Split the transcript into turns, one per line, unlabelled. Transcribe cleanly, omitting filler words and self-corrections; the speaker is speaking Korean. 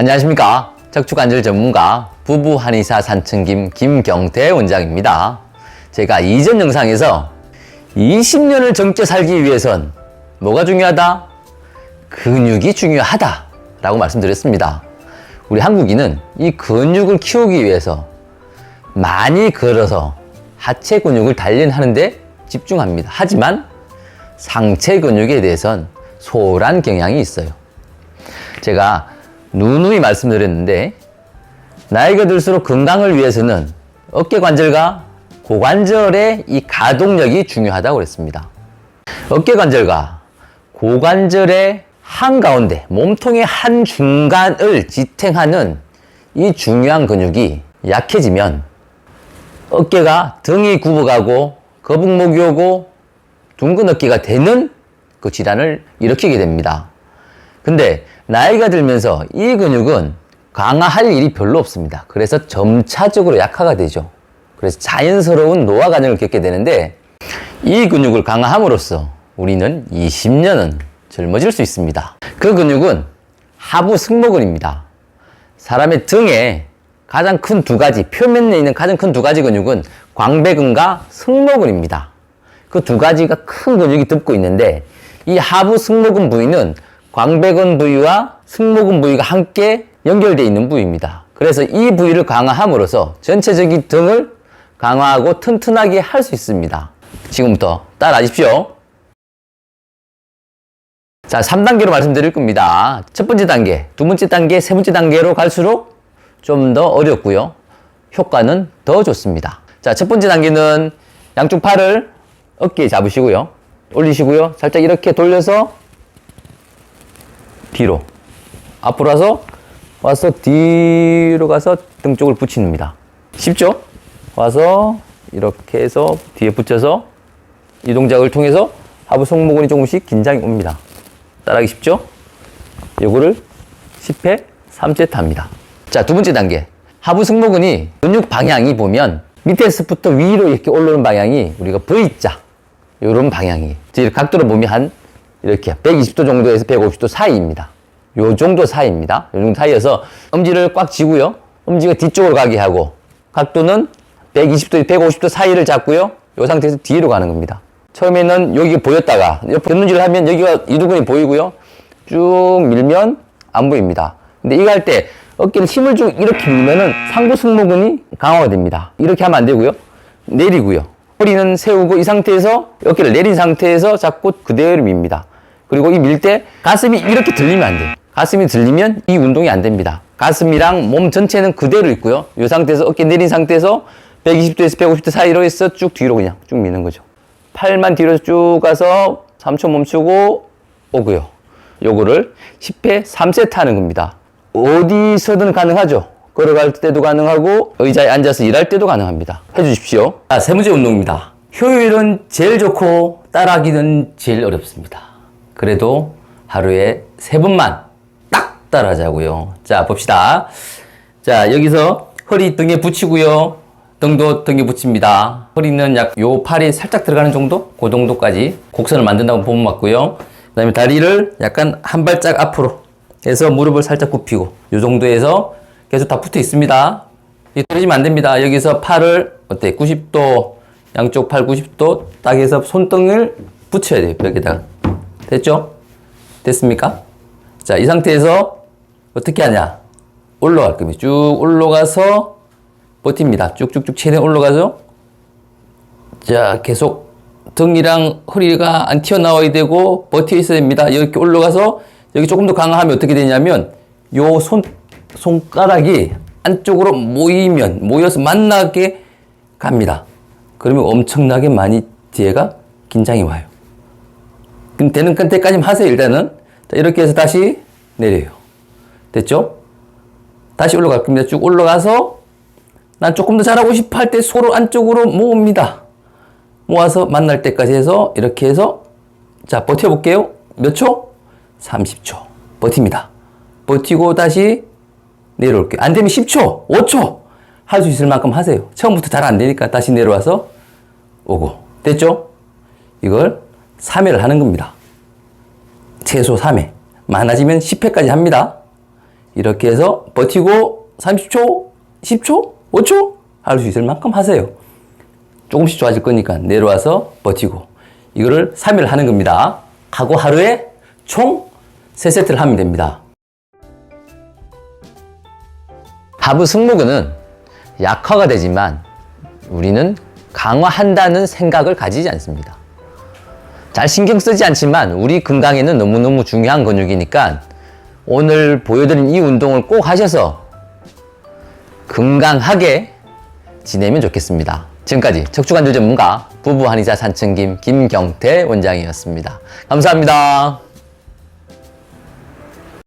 안녕하십니까. 척추관절 전문가 부부 한의사 산천김 김경태 원장입니다. 제가 이전 영상에서 20년을 젊게 살기 위해선 뭐가 중요하다? 근육이 중요하다 라고 말씀드렸습니다. 우리 한국인은 이 근육을 키우기 위해서 많이 걸어서 하체 근육을 단련하는데 집중합니다. 하지만 상체 근육에 대해선 소홀한 경향이 있어요. 제가 누누이 말씀드렸는데 나이가 들수록 건강을 위해서는 어깨관절과 고관절의 이 가동력이 중요하다고 그랬습니다. 어깨관절과 고관절의 한가운데 몸통의 한 중간을 지탱하는 이 중요한 근육이 약해지면 어깨가 등이 굽어가고 거북목이 오고 둥근 어깨가 되는 그 질환을 일으키게 됩니다. 근데 나이가 들면서 이 근육은 강화할 일이 별로 없습니다. 그래서 점차적으로 약화가 되죠. 그래서 자연스러운 노화 과정을 겪게 되는데 이 근육을 강화함으로써 우리는 20년은 젊어질 수 있습니다. 그 근육은 하부 승모근입니다. 사람의 등에 가장 큰 두 가지, 표면에 있는 가장 큰 두 가지 근육은 광배근과 승모근입니다. 그 두 가지가 큰 근육이 덮고 있는데 이 하부 승모근 부위는 광배근 부위와 승모근 부위가 함께 연결되어 있는 부위입니다. 그래서 이 부위를 강화함으로써 전체적인 등을 강화하고 튼튼하게 할 수 있습니다. 지금부터 따라하십시오. 자, 3단계로 말씀드릴 겁니다. 첫 번째 단계, 두 번째 단계, 세 번째 단계로 갈수록 좀 더 어렵고요. 효과는 더 좋습니다. 자, 첫 번째 단계는 양쪽 팔을 어깨에 잡으시고요. 올리시고요. 살짝 이렇게 돌려서 뒤로. 앞으로 와서 뒤로 가서 등 쪽을 붙입니다. 쉽죠? 와서 이렇게 해서 뒤에 붙여서 이 동작을 통해서 하부 승모근이 조금씩 긴장이 옵니다. 따라하기 쉽죠? 요거를 10회 3세트 합니다. 자, 두 번째 단계. 하부 승모근이 근육 방향이 보면 밑에서부터 위로 이렇게 올라오는 방향이 우리가 V자. 요런 방향이. 이렇게 각도로 보면 한 이렇게 120도 정도에서 150도 사이입니다. 요 정도 사이입니다. 요 정도 사이여서 엄지를 꽉 쥐고요. 엄지가 뒤쪽으로 가게 하고 각도는 120도, 150도 사이를 잡고요. 요 상태에서 뒤로 가는 겁니다. 처음에는 여기가 보였다가 옆에 걷는질을 하면 여기가 이두근이 보이고요. 쭉 밀면 안 보입니다. 근데 이거 할 때 어깨를 힘을 좀 이렇게 밀면은 상부 승모근이 강화가 됩니다. 이렇게 하면 안 되고요. 내리고요. 허리는 세우고 이 상태에서 어깨를 내린 상태에서 잡고 그대로 밉니다. 그리고 이 밀 때 가슴이 이렇게 들리면 안 돼요. 가슴이 들리면 이 운동이 안 됩니다. 가슴이랑 몸 전체는 그대로 있고요. 이 상태에서 어깨 내린 상태에서 120도에서 150도 사이로 해서 쭉 뒤로 그냥 쭉 미는 거죠. 팔만 뒤로 쭉 가서 3초 멈추고 오고요. 요거를 10회 3세트 하는 겁니다. 어디서든 가능하죠. 걸어갈 때도 가능하고 의자에 앉아서 일할 때도 가능합니다. 해주십시오. 자, 세 번째 운동입니다. 효율은 제일 좋고 따라하기는 제일 어렵습니다. 그래도 하루에 3번만 딱 따라하자고요. 자, 봅시다. 자, 여기서 허리 등에 붙이고요. 등도 등에 붙입니다. 허리는 약 요 팔이 살짝 들어가는 정도? 그 정도까지 곡선을 만든다고 보면 맞고요. 그 다음에 다리를 약간 한 발짝 앞으로 해서 무릎을 살짝 굽히고 요 정도에서 계속 다 붙어 있습니다. 떨어지면 안 됩니다. 여기서 팔을 어때? 90도, 양쪽 팔 90도 딱 해서 손등을 붙여야 돼요. 벽에다가. 됐죠? 됐습니까? 자, 이 상태에서 어떻게 하냐? 올라갈 겁니다. 쭉 올라가서 버팁니다. 쭉쭉쭉 최대한 올라가죠? 자, 계속 등이랑 허리가 안 튀어나와야 되고 버텨 있어야 됩니다. 이렇게 올라가서 여기 조금 더 강화하면 어떻게 되냐면 요 손가락이 안쪽으로 모여서 만나게 갑니다. 그러면 엄청나게 많이 뒤에가 긴장이 와요. 그럼 되는 때까지만 하세요, 일단은. 자, 이렇게 해서 다시 내려요. 됐죠? 다시 올라갈 겁니다. 쭉 올라가서 난 조금 더 잘하고 싶어 할 때 소를 안쪽으로 모읍니다. 모아서 만날 때까지 해서 이렇게 해서 자, 버텨볼게요. 몇 초? 30초. 버팁니다. 버티고 다시 내려올게요. 안 되면 10초, 5초 할 수 있을 만큼 하세요. 처음부터 잘 안 되니까 다시 내려와서 오고. 됐죠? 이걸 3회를 하는 겁니다. 최소 3회. 많아지면 10회까지 합니다. 이렇게 해서 버티고 30초, 10초, 5초 할 수 있을 만큼 하세요. 조금씩 좋아질 거니까 내려와서 버티고 이거를 3일 하는 겁니다. 하고 하루에 총 3세트를 하면 됩니다. 하부 승모근은 약화가 되지만 우리는 강화한다는 생각을 가지지 않습니다. 잘 신경 쓰지 않지만 우리 건강에는 너무너무 중요한 근육이니까 오늘 보여드린 이 운동을 꼭 하셔서 건강하게 지내면 좋겠습니다. 지금까지 척추관절 전문가 부부 한의사 산청김 김경태 원장이었습니다. 감사합니다.